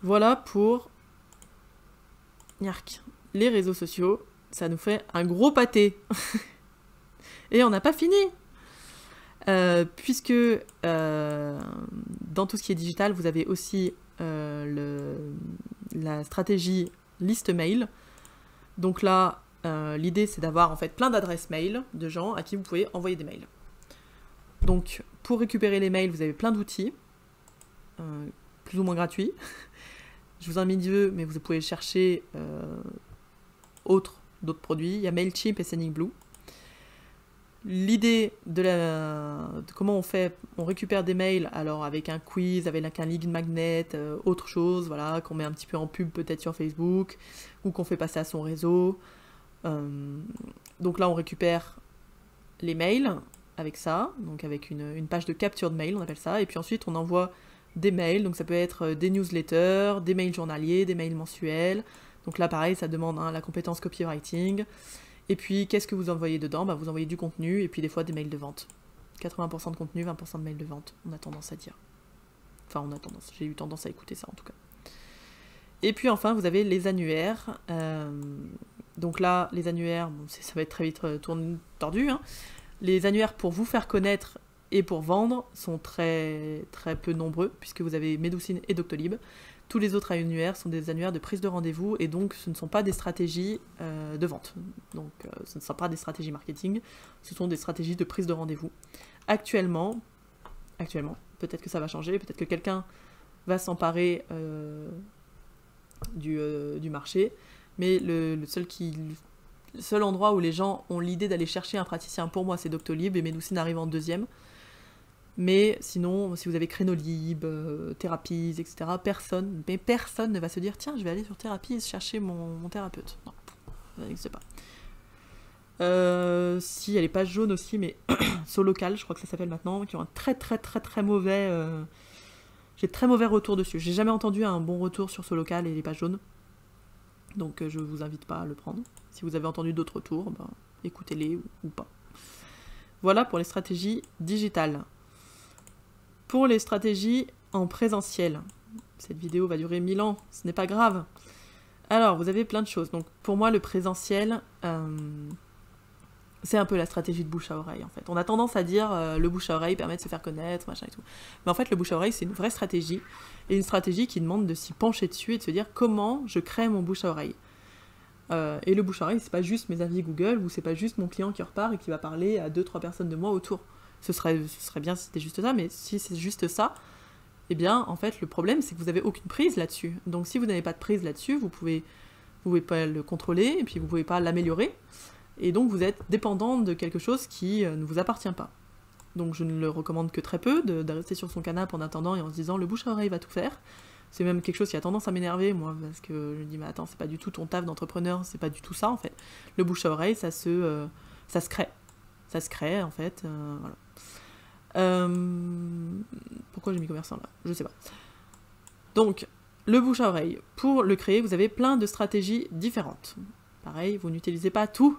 Voilà pour les réseaux sociaux. Ça nous fait un gros pâté. Et on n'a pas fini. Puisque dans tout ce qui est digital, vous avez aussi la stratégie liste mail. Donc là, l'idée c'est d'avoir en fait plein d'adresses mail de gens à qui vous pouvez envoyer des mails. Donc pour récupérer les mails, vous avez plein d'outils, plus ou moins gratuits. Je vous en ai mis deux, mais vous pouvez chercher d'autres produits. Il y a Mailchimp et Sendinblue. L'idée de comment on récupère des mails, alors avec un quiz, avec un lead magnet, autre chose, voilà, qu'on met un petit peu en pub peut-être sur Facebook, ou qu'on fait passer à son réseau. Donc là on récupère les mails avec ça, donc avec une page de capture de mail, on appelle ça, et puis ensuite on envoie des mails, donc ça peut être des newsletters, des mails journaliers, des mails mensuels. Donc là pareil, ça demande la compétence copywriting. Et puis qu'est-ce que vous envoyez dedans ? Vous envoyez du contenu et puis des fois des mails de vente. 80% de contenu, 20% de mails de vente, on a tendance à dire. Enfin j'ai eu tendance à écouter ça en tout cas. Et puis enfin vous avez les annuaires. Donc là les annuaires, ça va être très vite tordu. Hein. Les annuaires pour vous faire connaître et pour vendre sont très, très peu nombreux, puisque vous avez Medoucine et Doctolib. Tous les autres annuaires sont des annuaires de prise de rendez-vous, et donc ce ne sont pas des stratégies de vente. Donc ce ne sont pas des stratégies marketing, ce sont des stratégies de prise de rendez-vous. Actuellement, peut-être que ça va changer, peut-être que quelqu'un va s'emparer du marché, mais le seul endroit où les gens ont l'idée d'aller chercher un praticien, pour moi, c'est Doctolib, et Medoucine arrive en deuxième. Mais sinon, si vous avez Crénolib, Therapies, etc., personne ne va se dire « Tiens, je vais aller sur Therapies chercher mon thérapeute. » Non, ça n'existe pas. Si, il y a les pages jaunes aussi, mais Solocal, je crois que ça s'appelle maintenant, qui ont un très très très très mauvais... J'ai très mauvais retour dessus. J'ai jamais entendu un bon retour sur Solocal et les pages jaunes. Donc je vous invite pas à le prendre. Si vous avez entendu d'autres retours, écoutez-les ou pas. Voilà pour les stratégies digitales. Pour les stratégies en présentiel, cette vidéo va durer 1000 ans, ce n'est pas grave. Alors, vous avez plein de choses. Donc, pour moi, le présentiel, C'est un peu la stratégie de bouche à oreille, en fait. On a tendance à dire le bouche à oreille permet de se faire connaître, machin et tout. Mais en fait, le bouche à oreille, c'est une vraie stratégie, et une stratégie qui demande de s'y pencher dessus et de se dire comment je crée mon bouche à oreille. Et le bouche à oreille, c'est pas juste mes avis Google, ou c'est pas juste mon client qui repart et qui va parler à 2-3 personnes de moi autour. Ce serait bien si c'était juste ça, mais si c'est juste ça, eh bien, en fait, le problème, c'est que vous n'avez aucune prise là-dessus. Donc, si vous n'avez pas de prise là-dessus, vous pouvez pas le contrôler, et puis vous pouvez pas l'améliorer, et donc vous êtes dépendant de quelque chose qui ne vous appartient pas. Donc, je ne le recommande que très peu, de rester sur son canapé en attendant et en se disant le bouche à oreille va tout faire. C'est même quelque chose qui a tendance à m'énerver, moi, parce que je me dis, mais attends, c'est pas du tout ton taf d'entrepreneur, c'est pas du tout ça, en fait. Le bouche à oreille, ça se crée. Ça se crée, en fait, voilà. Pourquoi j'ai mis commerçant, là? Je sais pas. Donc, le bouche à oreille, pour le créer, vous avez plein de stratégies différentes. Pareil, vous n'utilisez pas tout.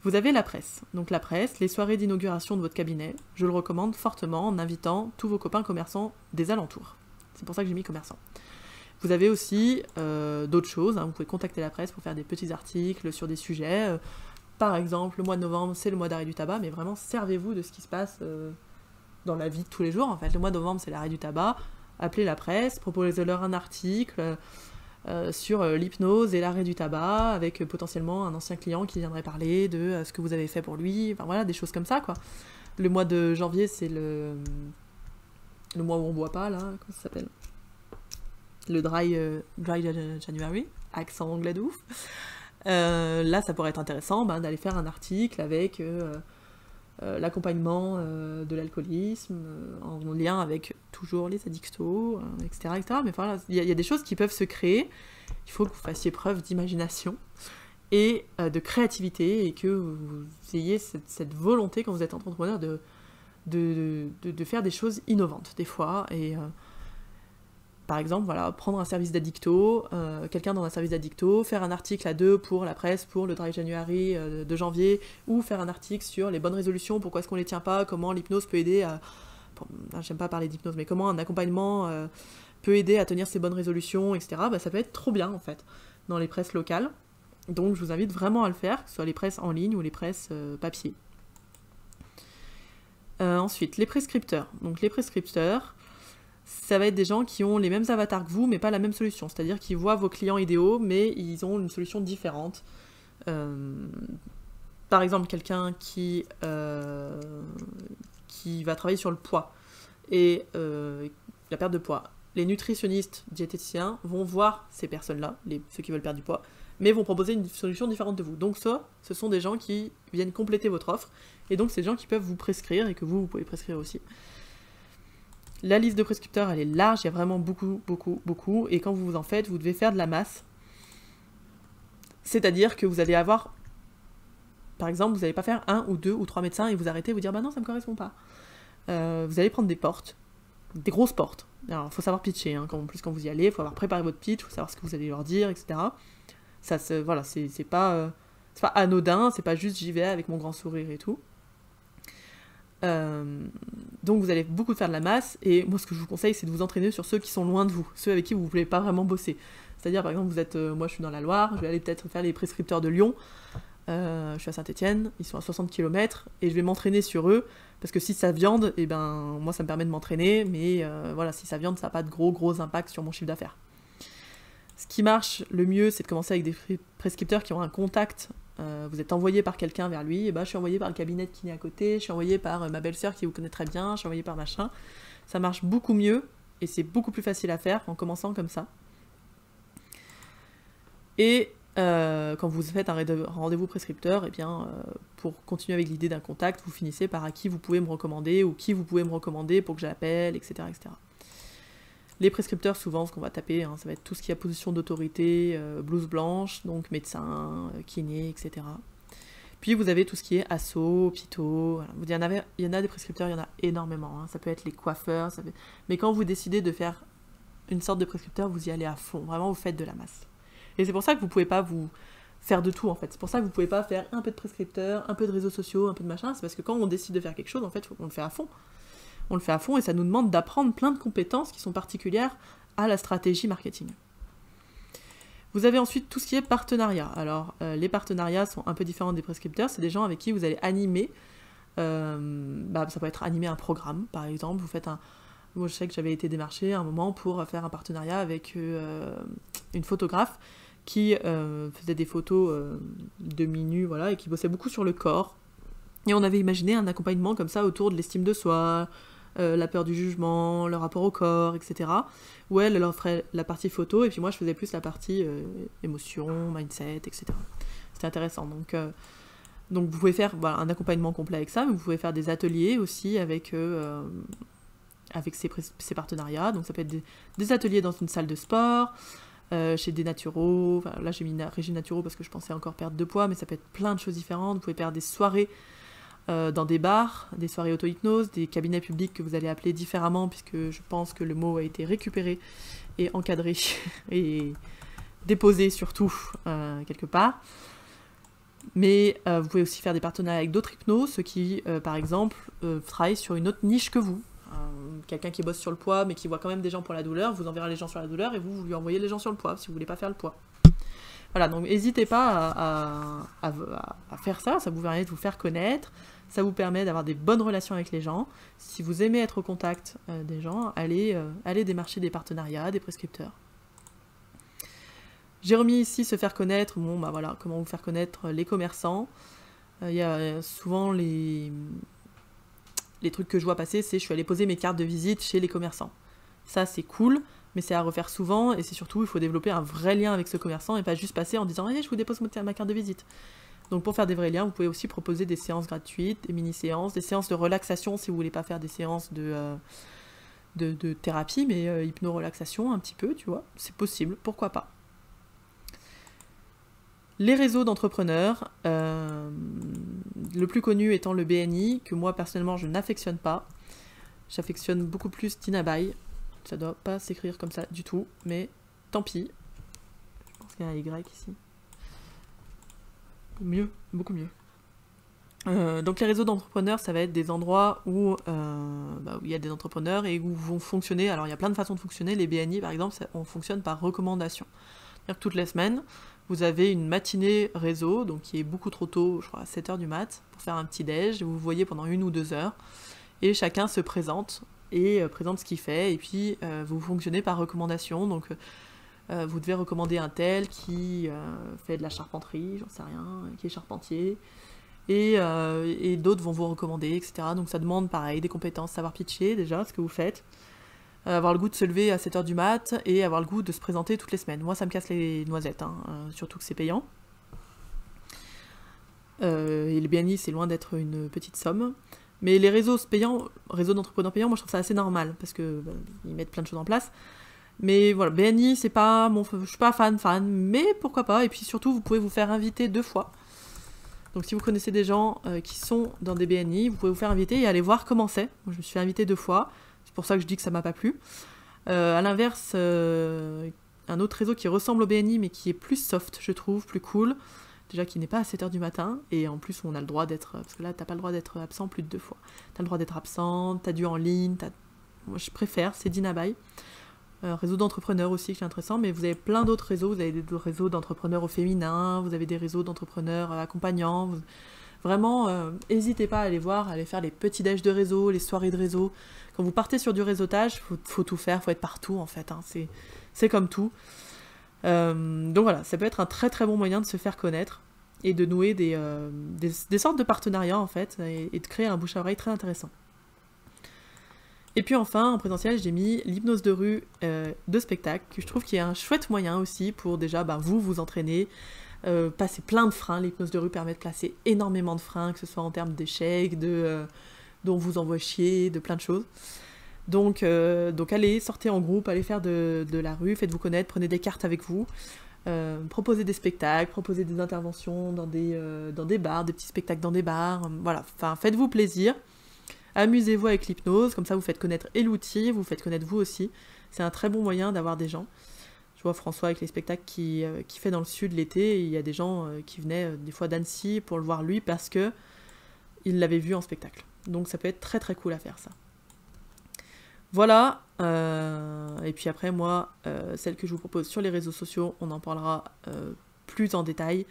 Vous avez la presse. Donc la presse, les soirées d'inauguration de votre cabinet, je le recommande fortement en invitant tous vos copains commerçants des alentours. C'est pour ça que j'ai mis commerçant. Vous avez aussi d'autres choses, hein. Vous pouvez contacter la presse pour faire des petits articles sur des sujets. Par exemple, le mois de novembre, c'est le mois d'arrêt du tabac, mais vraiment, servez-vous de ce qui se passe dans la vie de tous les jours. En fait, le mois de novembre, c'est l'arrêt du tabac. Appelez la presse, proposez-leur un article sur l'hypnose et l'arrêt du tabac, avec potentiellement un ancien client qui viendrait parler de ce que vous avez fait pour lui. Enfin voilà, des choses comme ça, quoi. Le mois de janvier, c'est le mois où on boit pas, là, comment ça s'appelle? Le dry January, accent anglais de ouf. Là, ça pourrait être intéressant d'aller faire un article avec l'accompagnement de l'alcoolisme, en lien avec toujours les addictos, etc., etc. Mais voilà, il y a des choses qui peuvent se créer. Il faut que vous fassiez preuve d'imagination et de créativité, et que vous ayez cette volonté, quand vous êtes entrepreneur, de faire des choses innovantes, des fois. Et par exemple, voilà, prendre un service d'addicto, quelqu'un dans un service d'addicto, faire un article à 2 pour la presse, pour le Dry January de janvier, ou faire un article sur les bonnes résolutions, pourquoi est-ce qu'on les tient pas, comment l'hypnose peut aider à... J'aime pas parler d'hypnose, mais comment un accompagnement peut aider à tenir ses bonnes résolutions, etc. Ça peut être trop bien, en fait, dans les presses locales. Donc je vous invite vraiment à le faire, que ce soit les presses en ligne ou les presses papier. Ensuite, les prescripteurs. Donc les prescripteurs, ça va être des gens qui ont les mêmes avatars que vous, mais pas la même solution. C'est-à-dire qu'ils voient vos clients idéaux, mais ils ont une solution différente. Par exemple, quelqu'un qui va travailler sur le poids et la perte de poids. Les nutritionnistes, diététiciens vont voir ces personnes-là, ceux qui veulent perdre du poids, mais vont proposer une solution différente de vous. Donc ça, ce sont des gens qui viennent compléter votre offre, et donc c'est des gens qui peuvent vous prescrire, et que vous pouvez prescrire aussi. La liste de prescripteurs, elle est large, il y a vraiment beaucoup, beaucoup, beaucoup, et quand vous en faites, vous devez faire de la masse. C'est-à-dire que vous allez avoir, par exemple, vous n'allez pas faire 1 ou 2 ou 3 médecins et vous arrêter et vous dire « bah non, ça ne me correspond pas ». Vous allez prendre des portes, des grosses portes. Alors, il faut savoir pitcher, hein, en plus quand vous y allez, il faut avoir préparé votre pitch, il faut savoir ce que vous allez leur dire, etc. Ça, voilà, c'est pas anodin, c'est pas juste j'y vais avec mon grand sourire et tout. Donc vous allez beaucoup faire de la masse, et moi ce que je vous conseille, c'est de vous entraîner sur ceux qui sont loin de vous, ceux avec qui vous ne voulez pas vraiment bosser. C'est-à-dire, par exemple, vous êtes, moi je suis dans la Loire, je vais aller peut-être faire les prescripteurs de Lyon, je suis à Saint-Étienne, ils sont à 60 km, et je vais m'entraîner sur eux, parce que si ça viande, et ben moi ça me permet de m'entraîner, mais voilà, si ça viande, ça n'a pas de gros impact sur mon chiffre d'affaires. Ce qui marche le mieux, c'est de commencer avec des prescripteurs qui ont un contact. Vous êtes envoyé par quelqu'un vers lui, et ben je suis envoyé par le cabinet de kiné à côté, je suis envoyé par ma belle-sœur qui vous connaît très bien, je suis envoyé par machin. Ça marche beaucoup mieux, et c'est beaucoup plus facile à faire en commençant comme ça. Et quand vous faites un rendez-vous prescripteur, et bien, pour continuer avec l'idée d'un contact, vous finissez par à qui vous pouvez me recommander, ou qui vous pouvez me recommander pour que j'appelle, etc., etc. Les prescripteurs, souvent, ce qu'on va taper, hein, ça va être tout ce qui a position d'autorité, blouse blanche, donc médecin, kiné, etc. Puis vous avez tout ce qui est asso, hôpitaux. Voilà. Il y en a des prescripteurs, il y en a énormément. Hein. Ça peut être les coiffeurs. Mais quand vous décidez de faire une sorte de prescripteur, vous y allez à fond. Vraiment, vous faites de la masse. Et c'est pour ça que vous ne pouvez pas vous faire de tout, en fait. C'est pour ça que vous ne pouvez pas faire un peu de prescripteur, un peu de réseaux sociaux, un peu de machin. C'est parce que quand on décide de faire quelque chose, en fait, on le fait à fond. On le fait à fond, et ça nous demande d'apprendre plein de compétences qui sont particulières à la stratégie marketing. Vous avez ensuite tout ce qui est partenariat. Alors, les partenariats sont un peu différents des prescripteurs. C'est des gens avec qui vous allez animer. Ça peut être animer un programme, par exemple. Vous faites un... Moi, je sais que j'avais été démarchée à un moment pour faire un partenariat avec une photographe qui faisait des photos demi-nues, voilà, et qui bossait beaucoup sur le corps. Et on avait imaginé un accompagnement comme ça autour de l'estime de soi, la peur du jugement, le rapport au corps, etc. Où elle leur ferait la partie photo, et puis moi je faisais plus la partie émotion, mindset, etc. C'était intéressant. Donc vous pouvez faire un accompagnement complet avec ça, mais vous pouvez faire des ateliers aussi avec ces partenariats. Donc ça peut être des ateliers dans une salle de sport, chez des naturaux. Enfin, là j'ai mis régime naturaux parce que je pensais encore perdre de poids, mais ça peut être plein de choses différentes. Vous pouvez faire des soirées dans des bars, des soirées auto-hypnose, des cabinets publics que vous allez appeler différemment, puisque je pense que le mot a été récupéré et encadré et déposé surtout quelque part. Mais vous pouvez aussi faire des partenariats avec d'autres hypnos, ceux qui, par exemple, travaillent sur une autre niche que vous. Quelqu'un qui bosse sur le poids, mais qui voit quand même des gens pour la douleur, vous enverra les gens sur la douleur, et vous lui envoyez les gens sur le poids, si vous voulez pas faire le poids. Voilà, donc n'hésitez pas à faire ça, ça vous permet de vous faire connaître, ça vous permet d'avoir des bonnes relations avec les gens. Si vous aimez être au contact des gens, allez démarcher des partenariats, des prescripteurs. J'ai remis ici se faire connaître, comment vous faire connaître les commerçants. Il y a souvent les trucs que je vois passer, c'est je suis allée poser mes cartes de visite chez les commerçants. Ça c'est cool, mais c'est à refaire souvent, et c'est surtout, il faut développer un vrai lien avec ce commerçant, et pas juste passer en disant hey, je vous dépose ma carte de visite. Donc pour faire des vrais liens, vous pouvez aussi proposer des séances gratuites, des mini-séances, des séances de relaxation si vous voulez pas faire des séances de thérapie, mais hypno-relaxation un petit peu, tu vois, c'est possible, pourquoi pas. Les réseaux d'entrepreneurs, le plus connu étant le BNI, que moi personnellement je n'affectionne pas. J'affectionne beaucoup plus Dinabai. Ça doit pas s'écrire comme ça du tout, mais tant pis. Je pense qu'il y a un Y ici. Mieux, beaucoup mieux. Donc les réseaux d'entrepreneurs, ça va être des endroits où il y a des entrepreneurs et où vont fonctionner. Alors il y a plein de façons de fonctionner. Les BNI par exemple, on fonctionne par recommandation. C'est-à-dire que toutes les semaines, vous avez une matinée réseau, donc qui est beaucoup trop tôt, je crois à 7h du mat, pour faire un petit déj. Vous voyez pendant 1 ou 2 heures. Et chacun se présente et présente ce qu'il fait. Et puis vous fonctionnez par recommandation. Donc vous devez recommander un tel qui fait de la charpenterie, j'en sais rien, qui est charpentier. Et d'autres vont vous recommander, etc. Donc ça demande pareil, des compétences, savoir pitcher déjà, ce que vous faites. Avoir le goût de se lever à 7h du mat et avoir le goût de se présenter toutes les semaines. Moi ça me casse les noisettes, surtout que c'est payant. Et le BNI c'est loin d'être une petite somme. Mais les réseaux payants, réseaux d'entrepreneurs payants, moi je trouve ça assez normal, parce que ils mettent plein de choses en place. Mais voilà, BNI c'est pas je suis pas fan, mais pourquoi pas. Et puis surtout vous pouvez vous faire inviter 2 fois. Donc si vous connaissez des gens qui sont dans des BNI, vous pouvez vous faire inviter et aller voir comment c'est. Moi je me suis fait inviter 2 fois. C'est pour ça que je dis que ça m'a pas plu. À l'inverse, un autre réseau qui ressemble au BNI, mais qui est plus soft, je trouve, plus cool. Déjà qui n'est pas à 7h du matin, et en plus on a le droit d'être... Parce que là, t'as pas le droit d'être absent plus de 2 fois. T'as le droit d'être absent, t'as du en ligne, moi je préfère, c'est Dinabai. Réseau d'entrepreneurs aussi qui est intéressant, mais vous avez plein d'autres réseaux. Vous avez des réseaux d'entrepreneurs au féminin, vous avez des réseaux d'entrepreneurs accompagnants. Vraiment, n'hésitez pas à aller voir, à aller faire les petits déj de réseau, les soirées de réseau. Quand vous partez sur du réseautage, faut tout faire, faut être partout en fait, c'est comme tout. Donc voilà, ça peut être un très très bon moyen de se faire connaître et de nouer des sortes de partenariats en fait, et de créer un bouche à oreille très intéressant. Et puis enfin, en présentiel, j'ai mis l'hypnose de rue de spectacle, que je trouve qui est un chouette moyen aussi pour déjà vous entraîner, passer plein de freins. L'hypnose de rue permet de placer énormément de freins, que ce soit en termes d'échecs, dont vous envoie chier, de plein de choses. Donc allez, sortez en groupe, allez faire de la rue, faites-vous connaître, prenez des cartes avec vous, proposez des spectacles, proposez des interventions dans des bars, des petits spectacles dans des bars, voilà, enfin faites-vous plaisir, amusez-vous avec l'hypnose, comme ça vous faites connaître et l'outil, vous faites connaître vous aussi, c'est un très bon moyen d'avoir des gens. Je vois François avec les spectacles qu'il fait dans le sud l'été, et il y a des gens qui venaient des fois d'Annecy pour le voir lui parce que il l'avait vu en spectacle. Donc ça peut être très très cool à faire ça. Voilà, Et puis après, moi, celle que je vous propose sur les réseaux sociaux, on en parlera plus en détail.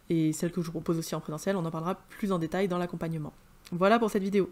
Et celle que je vous propose aussi en présentiel, on en parlera plus en détail dans l'accompagnement. Voilà pour cette vidéo.